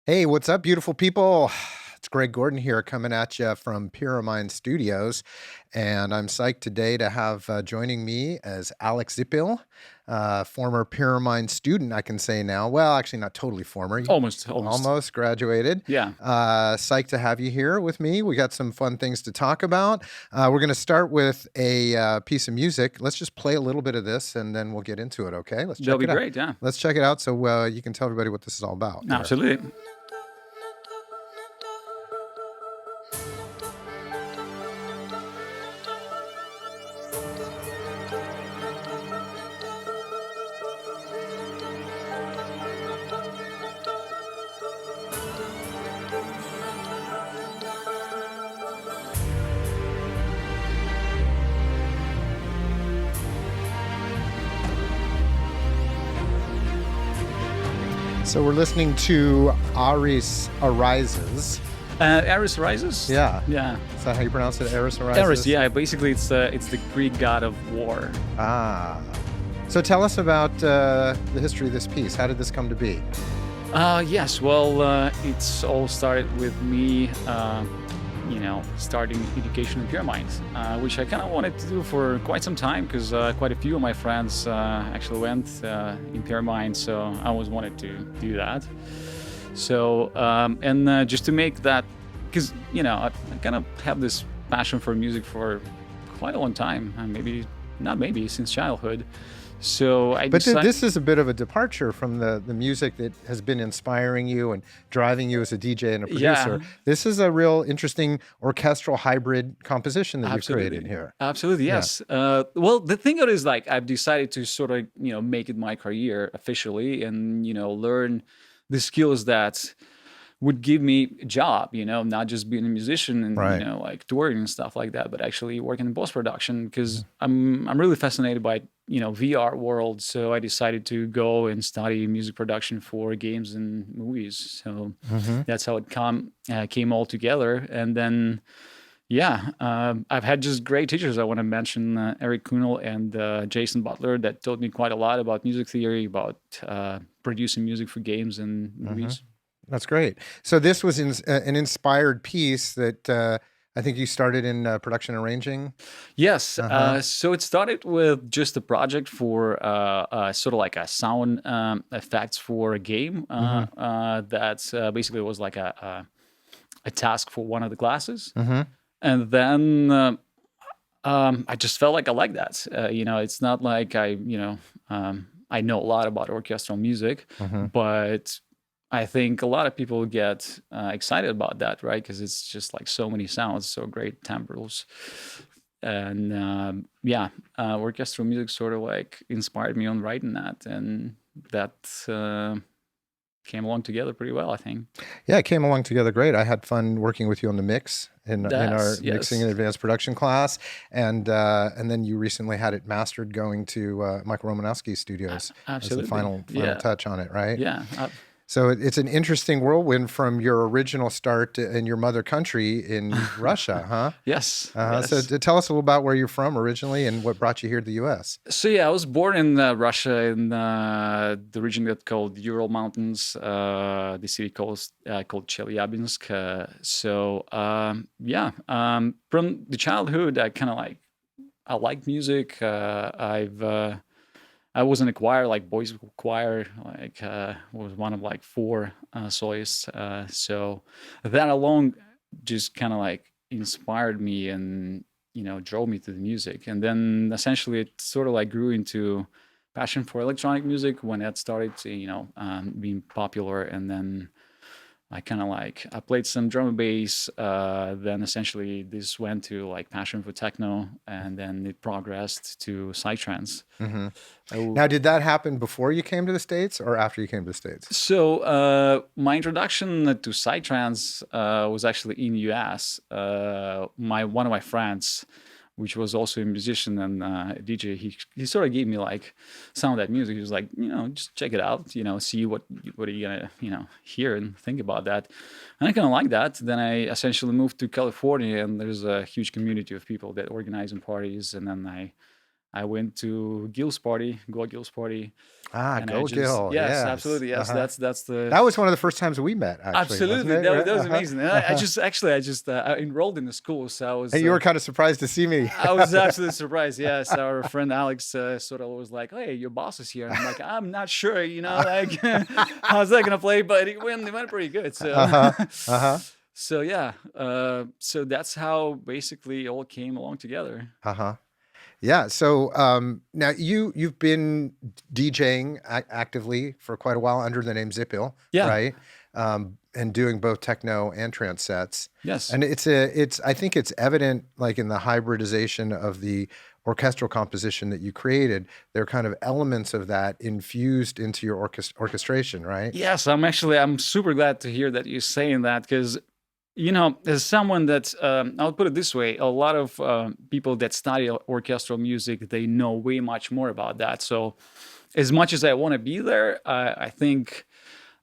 Hey, what's up, beautiful people? It's Greg Gordon here coming at you from Pyramind Studios. And I'm psyched today to have joining me as Alex Xipil, former Pyramind student, I can say now. Well, actually, not totally former. You Almost. almost graduated. Yeah. Psyched to have you here with me. We got some fun things to talk about. We're going to start with a piece of music. Let's just play a little bit of this and then we'll get into it, okay? Let's That'll check be it out. great. Yeah. Let's check it out so you can tell everybody what this is all about here. Absolutely. So we're listening to Aris Arises. Ares rises. Yeah. Yeah. Is that how you pronounce it? Aris Arises? Ares. Yeah. Basically, it's the Greek god of war. Ah. So tell us about the history of this piece. How did this come to be? Yes. Well, it's all started with me. Starting education in pyramids, which I kind of wanted to do for quite some time because quite a few of my friends actually went in pyramid, so I always wanted to do that. So, just to make that, because, I kind of have this passion for music for quite a long time, since childhood. So I But decided. this is a bit of a departure from the music that has been inspiring you and driving you as a DJ and a producer. Yeah. This is a real interesting orchestral hybrid composition that you've created here. Absolutely, Yeah. yes. Well, the thing is, like, I've decided to sort of, make it my career officially and, learn the skills that would give me a job, not just being a musician and, Right. like touring and stuff like that, but actually working in post-production because I'm really fascinated by, VR world. So I decided to go and study music production for games and movies. So Mhm. that's how it came all together. And then, I've had just great teachers. I want to mention Eric Kunel and Jason Butler that taught me quite a lot about music theory, about producing music for games and movies. That's great. So this was an inspired piece that I think you started in production arranging. Yes. Uh-huh. So it started with just a project for sort of like a sound effects for a game that basically was like a task for one of the classes. Mm-hmm. And then I just felt like I like that. It's not like I know a lot about orchestral music, Mm-hmm. but I think a lot of people get excited about that, right? Because it's just like so many sounds, so great timbrels. And orchestral music sort of like inspired me on writing that. And that came along together pretty well, I think. Yeah, it came along together great. I had fun working with you on the mix in our mixing and Yes. advanced production class, and then you recently had it mastered going to Michael Romanowski's studios as the Absolutely. final Yeah. touch on it, right? Yeah. So it's an interesting whirlwind from your original start in your mother country in Russia, huh? Yes. So Yes. tell us a little about where you're from originally and what brought you here to the U.S. So yeah, I was born in Russia in the region that's called Ural Mountains. The city called Chelyabinsk. From the childhood, I liked music. I was in a choir, like boys choir, was one of like four soloists. So that alone just kind of like inspired me and drove me to the music. And then essentially it sort of like grew into passion for electronic music when that started to being popular. And then I played some drum and bass. Then essentially this went to like passion for techno, and then it progressed to psytrance. Mm-hmm. I Now, did that happen before you came to the States or after you came to the States? So my introduction to psytrance was actually in US. One of my friends, which was also a musician and a DJ, he sort of gave me like some of that music. He was like, just check it out, see what are you gonna hear and think about that. And I kind of like that. Then I essentially moved to California, and there's a huge community of people that organize in parties. And then I I went to Gil's party, Ah, and I go just Gil. yes, Yes. absolutely, yes. Uh-huh. That's the That was one of the first times we met, actually, wasn't absolutely it? Right? that was Uh-huh. amazing. And I Uh-huh. just actually I just I enrolled in the school, so And you were kind of surprised to see me. I was absolutely surprised. Yes, our friend Alex sort of was like, "Hey, your boss is here," and I'm like, "I'm not sure, like how's that gonna play?" But it went pretty good. So, Uh-huh. Uh-huh. so yeah, so that's how basically it all came along together. Uh-huh. Yeah. So now you've been DJing actively for quite a while under the name Xipil, Yeah. right? And doing both techno and trance sets. Yes. And it's I think it's evident like in the hybridization of the orchestral composition that you created, there are kind of elements of that infused into your orchestration, right? Yes. I'm super glad to hear that you're saying that because as someone that I'll put it this way, a lot of people that study orchestral music, they know way much more about that. So as much as I want to be there, I think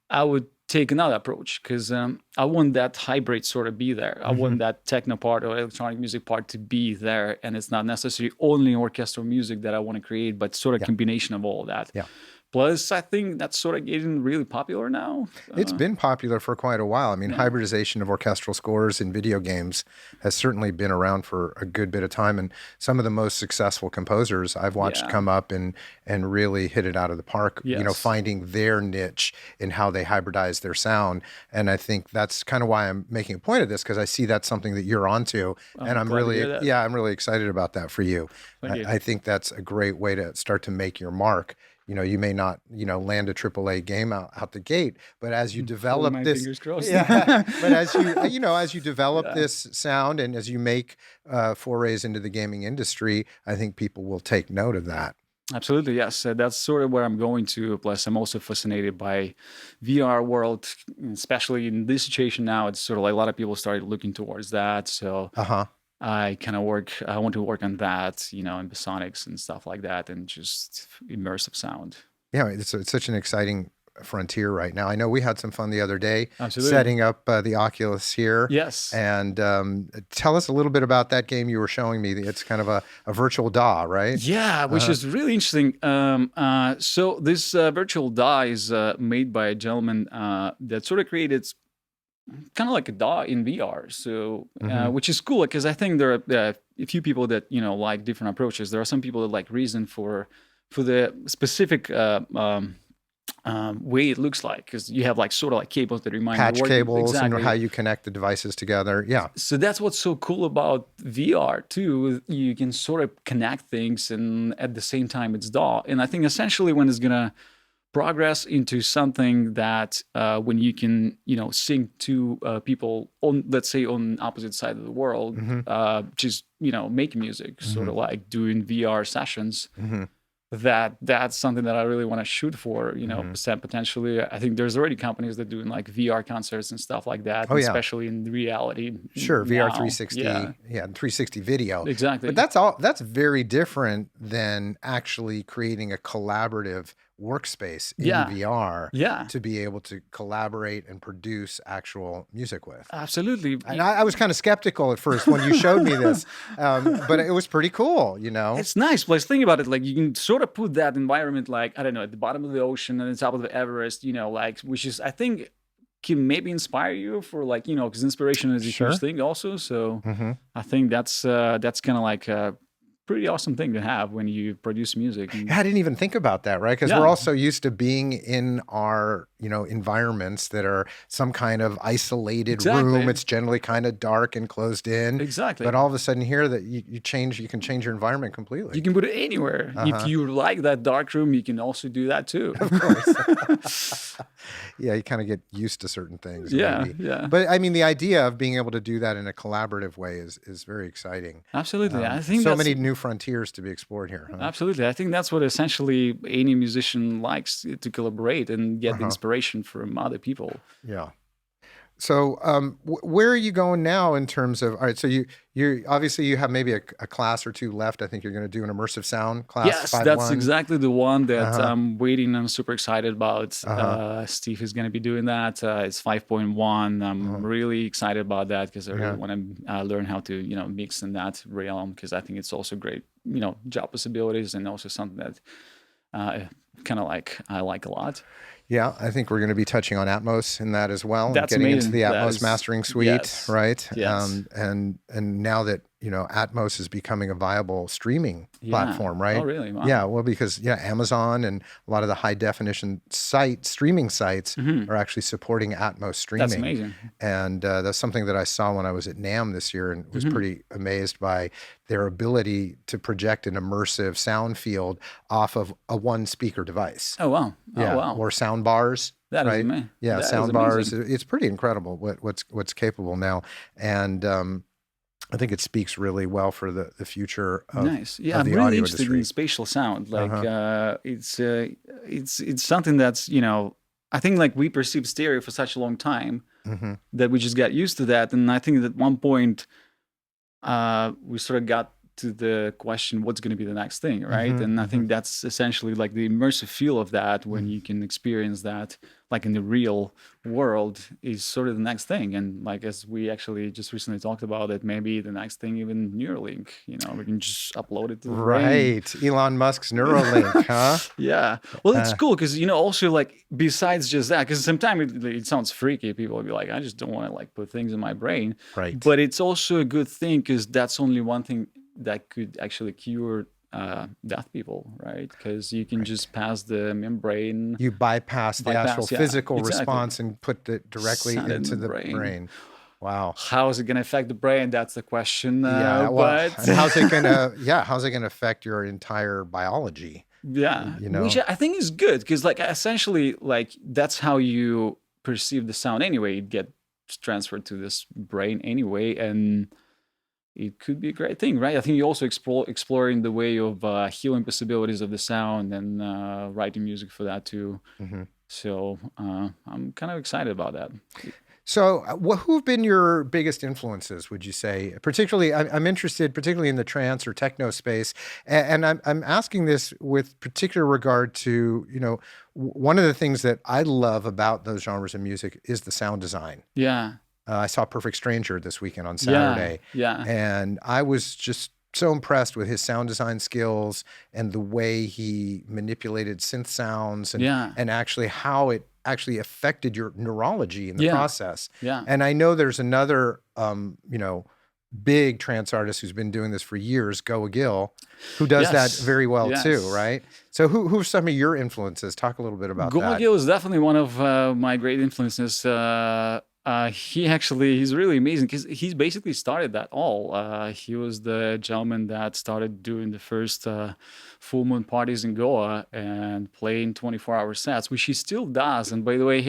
I would take another approach because I want that hybrid sort of be there. I Hmm. want that techno part or electronic music part to be there, and it's not necessarily only orchestral music that I want to create, but sort of Yeah. combination of all of that. Yeah. Plus, I think that's sort of getting really popular now. It's been popular for quite a while. I mean, Yeah, hybridization of orchestral scores in video games has certainly been around for a good bit of time. And some of the most successful composers I've watched yeah, come up and really hit it out of the park, yes, finding their niche in how they hybridize their sound. And I think that's kind of why I'm making a point of this, because I see that's something that you're onto. And I'm glad to hear that. I'm really excited about that for you. Thank you. I think that's a great way to start to make your mark. You may not, land a AAA game out the gate, but as you Holding develop my this, fingers crossed. yeah, but as you develop Yeah. this sound and as you make forays into the gaming industry, I think people will take note of that. Absolutely, yes. That's sort of where I'm going to. Plus, I'm also fascinated by VR world, especially in this situation now. It's sort of like a lot of people started looking towards that. So Uh-huh. I want to work on that, in Sonics and stuff like that, and just immersive sound. Yeah, it's such an exciting frontier right now. I know we had some fun the other day Absolutely. setting up the Oculus here. Yes. And tell us a little bit about that game you were showing me. It's kind of a virtual DAW, right? Yeah, which Uh-huh. is really interesting. So this virtual DAW is made by a gentleman that sort of created kind of like a DAW in VR. So, Hmm. which is cool because I think there are a few people that like different approaches. There are some people that like Reason for the specific way it looks like because you have like sort of like cables that remind you Patch working cables and how exactly. you connect the devices together. Yeah. So that's what's so cool about VR too. You can sort of connect things and at the same time it's DAW. And I think essentially when it's gonna progress into something that when you can sync to people on, let's say, on opposite side of the world, Hmm. just making music, sort Hmm. of like doing VR sessions, Hmm. that's something that I really want to shoot for, Hmm. potentially. I think there's already companies that doing like VR concerts and stuff like that, Oh and yeah. especially in reality Sure, VR now. 360, Yeah, yeah, 360 video. But exactly. that's very different than actually creating a collaborative workspace in Yeah, VR yeah, to be able to collaborate and produce actual music with. absolutely. And I was kind of skeptical at first when you showed me this, but it was pretty cool. It's nice. Plus, think about it. Like you can sort of put that environment, like I don't know, at the bottom of the ocean and the top of the Everest. Like which is I think can maybe inspire you for like because inspiration is a huge Sure. thing also. So Hmm. I think that's kind of like a pretty awesome thing to have when you produce music. And I didn't even think about that, right? Because we're yeah, also used to being in our, environments that are some kind of isolated room. exactly, It's generally kind of dark and closed in. exactly. But all of a sudden here that you can change your environment You completely. can put it anywhere. If Uh-huh. you like that dark room, you can also do that too. Of course. Yeah, you kind of get used to certain things Yeah, maybe. yeah. But I mean, the idea of being able to do that in a collaborative way is very exciting. Absolutely. I think So that's many new frontiers to be explored here, huh? absolutely. I think that's what essentially any musician likes to collaborate and get the Uh-huh. inspiration from other people. Yeah. So, where are you going now in terms of? All right, so you obviously you have maybe a class or two left. I think you're going to do an immersive sound class Yes, five that's one. exactly the one Uh that huh. I'm waiting. I'm super excited about. Uh huh. Steve is going to be doing that. It's 5.1. I'm Uh-huh. really excited about that because I really Yeah. want to learn how to, mix in that realm because I think it's also great, job possibilities and also something that uh, kind of like I like a lot. Yeah, I think we're going to be touching on Atmos in that as well, and That's getting into amazing. the That Atmos is, mastering suite, yes, right? yes, And now that Atmos is becoming a viable streaming yeah. platform, Oh, right? really? Yeah, Wow. well, because Amazon and a lot of the high definition streaming sites Hmm. are actually supporting Atmos That's streaming, amazing. and that's something that I saw when I was at NAMM this year, and was Hmm. pretty amazed by their ability to project an immersive sound field off of a one speaker device. Oh, wow. Oh, Yeah, wow. or sound bars, That is right? amazing. Yeah, That is sound bars. amazing. It's pretty incredible what's capable now, and I think it speaks really well for the future Nice. Yeah, of I'm the really audio interested in industry. spatial sound. Uh Like, huh. it's something that's I think like we perceived stereo for such a long time Hmm. that we just got used to that, and I think that at one point we sort of got to the question, what's going to be the next thing, right? Hmm. And I Hmm. think that's essentially like the immersive feel of that when you can experience that like in the real world is sort of the next thing. And like as we actually just recently talked about it, maybe the next thing even Neuralink, we can just upload it to the brain. Right, Elon Musk's Neuralink, huh? Yeah. Well, it's Uh, cool because also like besides just that, because sometimes it sounds freaky. People will be like, I just don't want to like put things in my brain. right. But it's also a good thing because that's only one thing that could actually cure deaf people, right? Because you can Right. just pass the membrane You bypass the actual bypass. Yeah, physical exactly. response and put it directly Send it in the into the brain. brain. Wow. How is it going to affect the brain? That's the question. Yeah. Well, But and how's it gonna? Yeah, how's it gonna affect your entire biology? yeah, You which know. I think is good because like essentially like that's how you perceive the sound anyway. It gets transferred to this brain anyway, and it could be a great thing, right? I think you also exploring the way of healing possibilities of the sound and writing music for that too. Hmm. So I'm kind of excited about that. So, who've been your biggest influences, would you say? Particularly, I'm interested, particularly in the trance or techno space, and I'm asking this with particular regard to, one of the things that I love about those genres of music is the sound design. Yeah, I saw Perfect Stranger this weekend on yeah, Saturday, yeah, and I was just so impressed with his sound design skills and the way he manipulated synth sounds, and yeah, actually how it actually affected your neurology in the yeah, process. yeah. And I know there's another big trance artist who's been doing this for years, Go Gill, who does that Yes, very well too, yes. right? So who's some of your influences? Talk a little bit about that. Gomagil is definitely one of my great influences. He's really amazing because he's basically started that all. He was the gentleman that started doing the first full moon parties in Goa and playing 24-hour sets, which he still does. And by the way,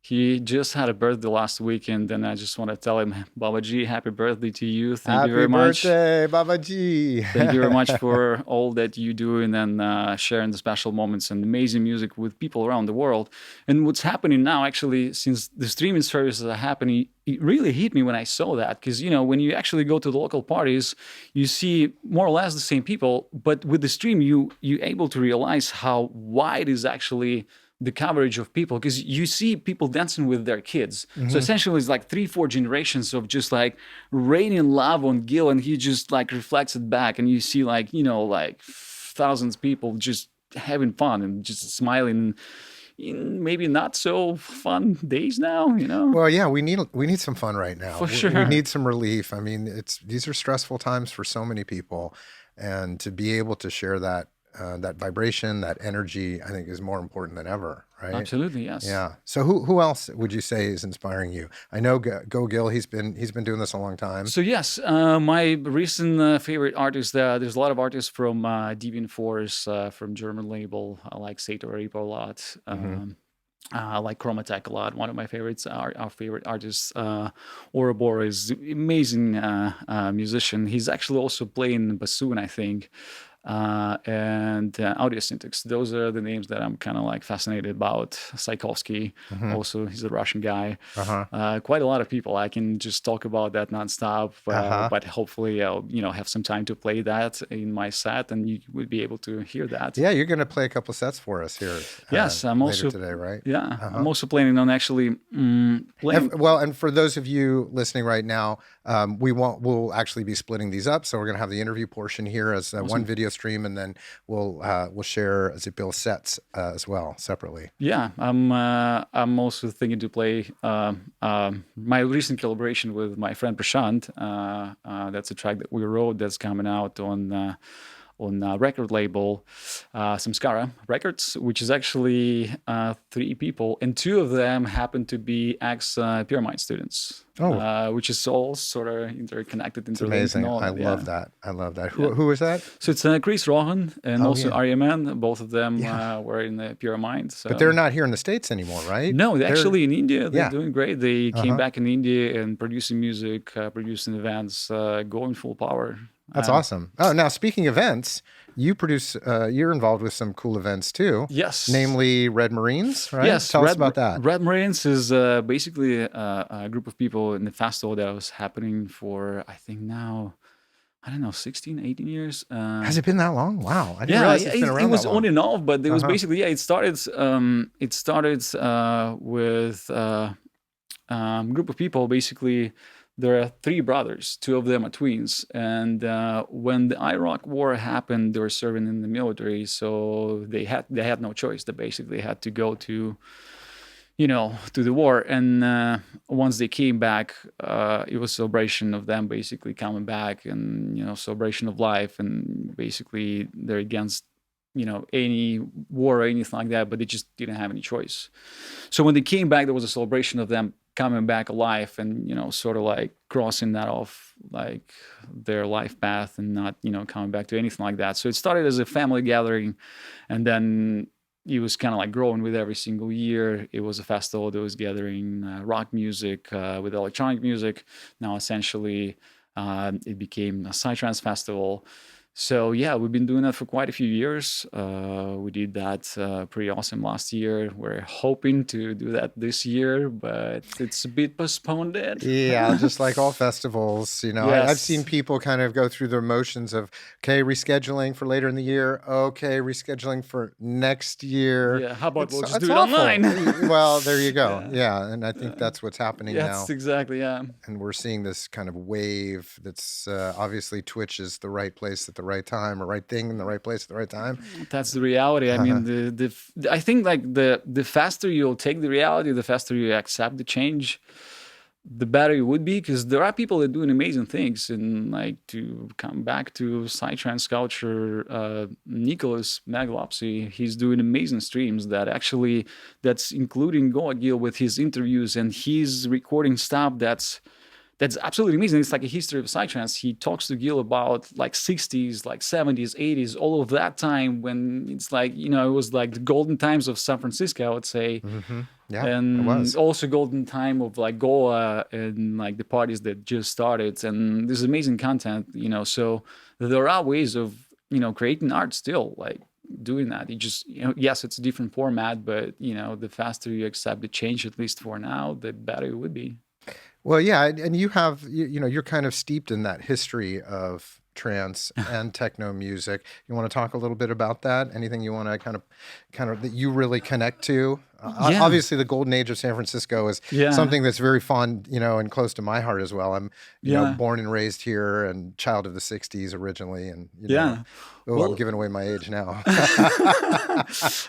he just had a birthday last weekend, and I just want to tell him, Baba G, happy birthday to you. Thank you Happy very much. birthday, Baba G. Thank you very much for all that you do and then sharing the special moments and amazing music with people around the world. And what's happening now, actually, since the streaming services are happening, it really hit me when I saw that. Because, when you actually go to the local parties, you see more or less the same people. But with the stream, you're able to realize how wide is actually the coverage of people because you see people dancing with their kids. So Hmm. essentially, it's like 3, 4 generations of just like raining love on Gil, and he just like reflects it back, and you see like like thousands of people just having fun and just smiling in maybe not so fun days now. Well, yeah, we need some fun right now. For We sure. need some relief. I mean, these are stressful times for so many people, and to be able to share that vibration, that energy, I think is more important than ever, right? Absolutely, yes. Yeah. So who else would you say is inspiring you? I know Go Gill. He's been doing this a long time. So yes, my recent favorite artist. There's a lot of artists from Deviant Force, from German label. I like Sato Reaper a lot. Hmm. I like Chromatech a lot. One of my favorites, our favorite artists, Ouroboros, is amazing musician. He's actually also playing bassoon, I think. and audio syntax. Those are the names that I'm kind of like fascinated about. Tchaikovsky, Hmm. also he's a Russian guy. Uh-huh. Quite a lot of people. I can just talk about that nonstop, Uh-huh. but hopefully I'll have some time to play that in my set, and you would be able to hear that. Yeah, you're going to play a couple sets for us here Yes, I'm later also today, right? yeah, I'm Uh-huh. also planning on actually playing. Well, and for those of you listening right now, we'll actually be splitting these up. So we're going to have the interview portion here as one Awesome. video stream, and then we'll share Zipil sets as well separately. Yeah, I'm also thinking to play my recent collaboration with my friend Prashant. That's a track that we wrote that's coming out on a record label, Samskara Records, which is actually three people, and two of them happen to be ex Pyramind students, Oh, which is all sort of interconnected, it's interlinked, and amazing. all I that. love Yeah, that. I love that. yeah. Who is that? So it's Chris Rohan and Oh also yeah, Aryaman. Both of them yeah. were in the Pyramind. But they're So not here in the States anymore, right? no, They're actually in India, they're yeah. doing great. They came Uh-huh. back in India and producing music, producing events, going full power. That's Um, awesome. Oh, now speaking of events, you're involved with some cool events too, yes, namely Red Marines, right? yes. Tell us about that. Red Marines is basically a group of people in the festival that was happening for, I think now, I don't know, 16, 18 years. Has it been that long? Wow, I didn't Yeah, realize it's been it around that was on long. and off, but it was Uh-huh. basically, yeah, it started with group of people. Basically, there are three brothers. Two of them are twins, and when the Iraq War happened, they were serving in the military, so they had no choice. They basically had to go to the war. And once they came back, it was celebration of them basically coming back, and celebration of life. And basically, they're against any war or anything like that, but they just didn't have any choice. So when they came back, there was a celebration of them coming back alive, and sort of like crossing that off, like their life path, and not coming back to anything like that. So it started as a family gathering, and then it was kind of like growing with every single year. It was a festival that was gathering rock music with electronic music. Now essentially it became a psytrance festival. So yeah, we've been doing that for quite a few years. We did that pretty awesome last year. We're hoping to do that this year, but it's a bit postponed. Yeah, just like all festivals, I've seen Yes. people kind of go through the motions of, okay, rescheduling for later in the year. Okay, rescheduling for next year. Yeah. How about we'll just It's do it awful. online? Well, there you go. Yeah. Yeah, and I think Yeah. that's what's happening Yes, now. exactly. Yeah. And we're seeing this kind of wave that's obviously Twitch is the right place at the right time, or right thing in the right place at the right time. That's the reality. I Uh-huh. mean, I think like the faster you'll take the reality, the faster you accept the change, the better it would be, because there are people that are doing amazing things. And like, to come back to psytrance culture, Nicholas Maglopsy, he's doing amazing streams that's including Goa Gil with his interviews, and he's recording stuff that's absolutely amazing. It's like a history of psytrance. He talks to Gil about like 60s, like 70s, 80s, all of that time, when it's like, it was like the golden times of San Francisco, I would say. Hmm. Yeah, it And was. also golden time of like Goa, and like the parties that just started. And this amazing content, so there are ways of, creating art still, like doing that. You just, yes, it's a different format, but the faster you accept the change, at least for now, the better it would be. Well, yeah, and you have you're kind of steeped in that history of trance and techno music. You want to talk a little bit about that? Anything you want to kind of that you really connect to? Yeah. Obviously, the golden age of San Francisco is Yeah. something that's very fond, and close to my heart as well. I'm, Yeah. born and raised here and child of the '60s originally, and Yeah. oh, I'm Well, giving away my age now.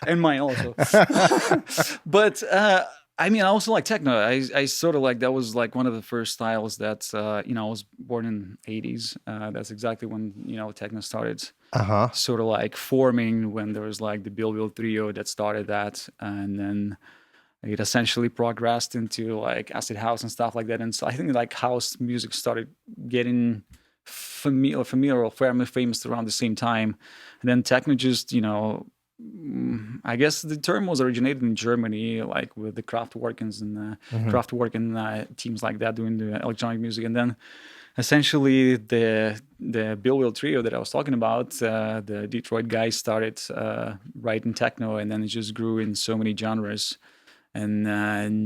and mine also. But I mean, I also like techno. I sort of like, that was like one of the first styles that I was born in '80s. That's exactly when techno started Uh-huh. sort of like forming, when there was like the Bill trio that started that, and then it essentially progressed into like acid house and stuff like that. And so I think like house music started getting familiar or fairly famous around the same time. And then techno just I guess the term was originated in Germany, like with the Kraftwerkens and Hmm. Kraftwerken teams like that doing the electronic music, and then essentially the Bill Will trio that I was talking about, the Detroit guys started writing techno, and then it just grew in so many genres, and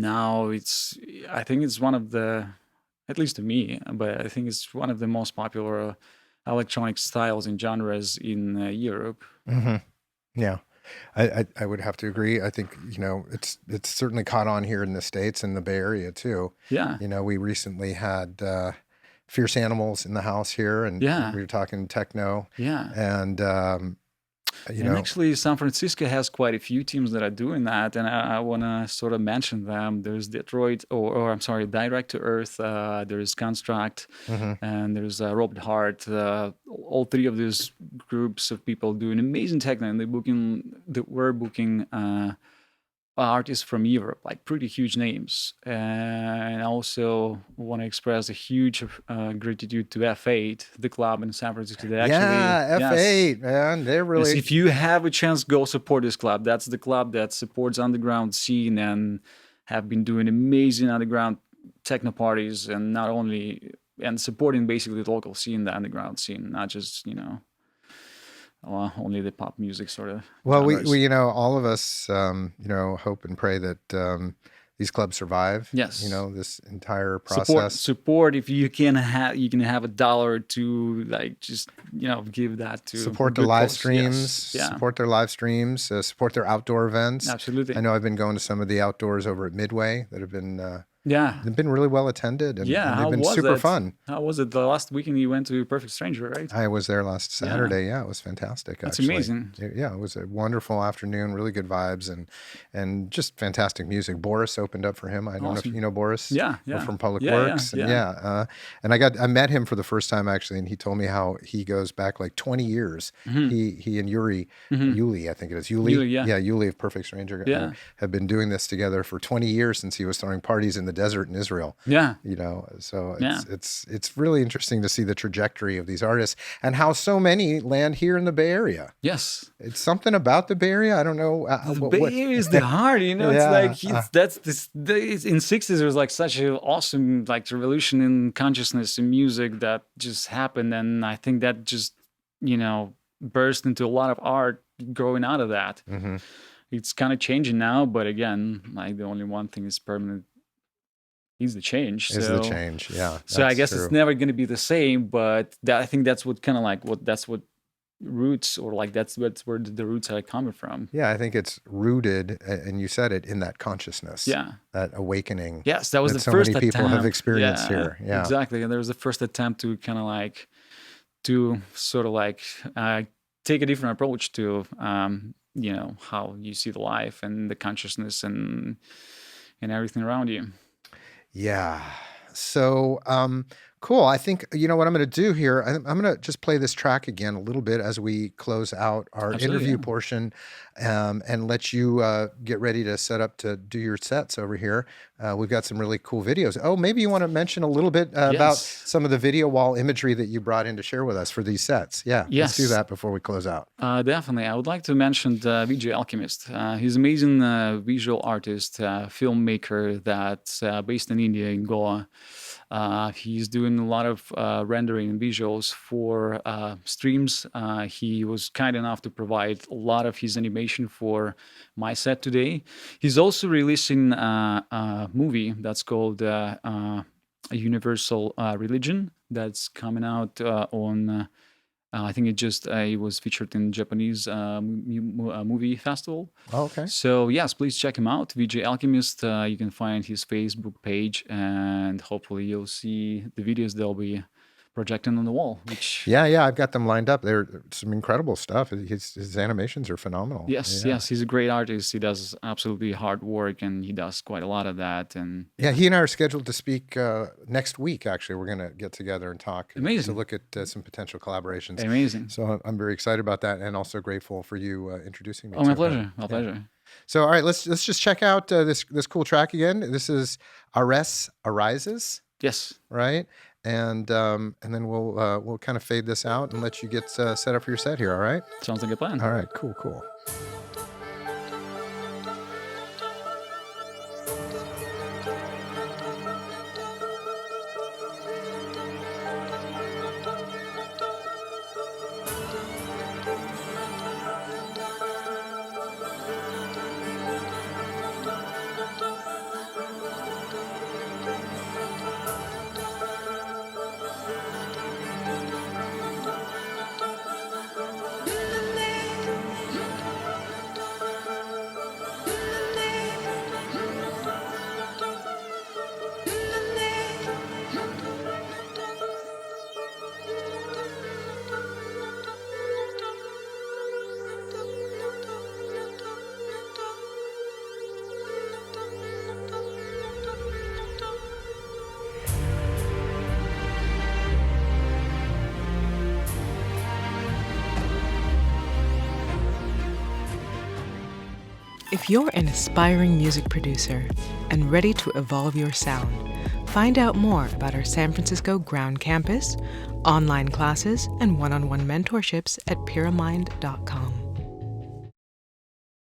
now I think it's one of the, at least to me, but I think it's one of the most popular electronic styles and genres in Europe. Hmm. Yeah. I would have to agree. I think, it's certainly caught on here in the States and the Bay Area too. Yeah, We recently had Fierce Animals in the house here, and yeah, we were talking techno, yeah. and you And know, actually, San Francisco has quite a few teams that are doing that, and I want to sort of mention them. There's Detroit, or I'm sorry, Direct to Earth. There's Construct, mhm. and there's Robert Hart. All three of these groups of people doing amazing techno, and we're booking artists from Europe, like pretty huge names. And I also want to express a huge gratitude to F8, the club in San Francisco. That actually, Yeah, yes, F8, man, they're yes, really, if you have a chance, go support this club. That's the club that supports underground scene and have been doing amazing underground techno parties, and not only and supporting basically the local scene, the underground scene, not just only the pop music sort of well, we genres. all of us, hope and pray that these clubs survive, Yes, this entire support process. support if you can have a dollar or two, like just give that to a Support the good live cause. streams, Yes, yeah, support their live streams, support their outdoor events. I absolutely. know I've been going to some of the outdoors over at Midway that Yeah. they've been really well attended, Yeah, and they've how been was super it? fun. How was it the last weekend you went to Perfect Stranger, right? I was there last Yeah, Saturday. Yeah, it was fantastic, that's actually. amazing. Yeah, it was a wonderful afternoon, really good vibes, and just fantastic music. Boris opened up for him. I don't know if you Awesome. know Boris Yeah, yeah, from Public yeah, yeah, Works, and yeah. yeah, and I met him for the first time actually, and he told me how he goes back like 20 years. Mm-hmm. He and Mm-hmm. Yuli, I think it is You, Yuli. yeah, Yeah, Yuli of Perfect Stranger yeah, have been doing this together for 20 years since he was throwing parties in the desert in Israel. yeah, So yeah. it's really interesting to see the trajectory of these artists and how so many land here in the Bay Area. Yes. It's something about the Bay Area. I don't know The what. Bay Area is the heart, It's Yeah. like in '60s there was like such an awesome like revolution in consciousness in music that just happened, and I think that just you know burst into a lot of art growing out of that. Hmm. It's kind of changing now, but again, like the only one thing is permanent is the change. Is the So, change? Yeah, I that's guess it's true. never going to be the same. But I think that's what kind of like that's what roots, or like that's where the roots are coming from. Yeah, I think it's rooted, and you said it, in that consciousness, Yeah. that awakening Yes, that was that the so many first people have attempt. experienced Yeah, here. Yeah. exactly. And there was the first attempt to kind of like to sort of like take a different approach to how you see the life and the consciousness and everything around you. Yeah. So, cool. I think what I'm going to do here. I'm going to just play this track again a little bit as we close out our Absolutely. interview Yeah. portion, and let you get ready to set up to do your sets over here. We've got some really cool videos. Oh, maybe you want to mention a little bit about Yes. some of the video wall imagery that you brought in to share with us for these sets. Yeah, let's do Yes. that before we close out. Definitely. I would like to mention VJ Alchemist. He's an amazing visual artist, filmmaker that's based in India, in Goa. He's doing a lot of rendering and visuals for streams. He was kind enough to provide a lot of his animation for my set today. He's also releasing a movie that's called A Universal Religion, that's coming out on I think it was featured in Japanese movie festival. Oh, okay. So yes, please check him out, VJ Alchemist. You can find his Facebook page, and hopefully you'll see the videos they'll be projecting on the wall. Which Yeah, I've got them lined up. They're some incredible stuff. His animations are phenomenal. yes, Yeah. yes, he's a great artist. He does absolutely hard work, and he does quite a lot of that. And Yeah, he and I are scheduled to speak next week. Actually, we're going to get together and talk to amazing, look at some potential collaborations. amazing. So I'm very excited about that, and also grateful for you introducing me Oh, to my him. pleasure, my Yeah. pleasure. So all right, let's just check out this cool track again. This is Ares Arises, Yes. right? And then we'll kind of fade this out and let you get set up for your set here. All right. Sounds like a plan. All right. Cool. If you're an aspiring music producer and ready to evolve your sound, find out more about our San Francisco Ground Campus, online classes, and one-on-one mentorships at pyramind.com.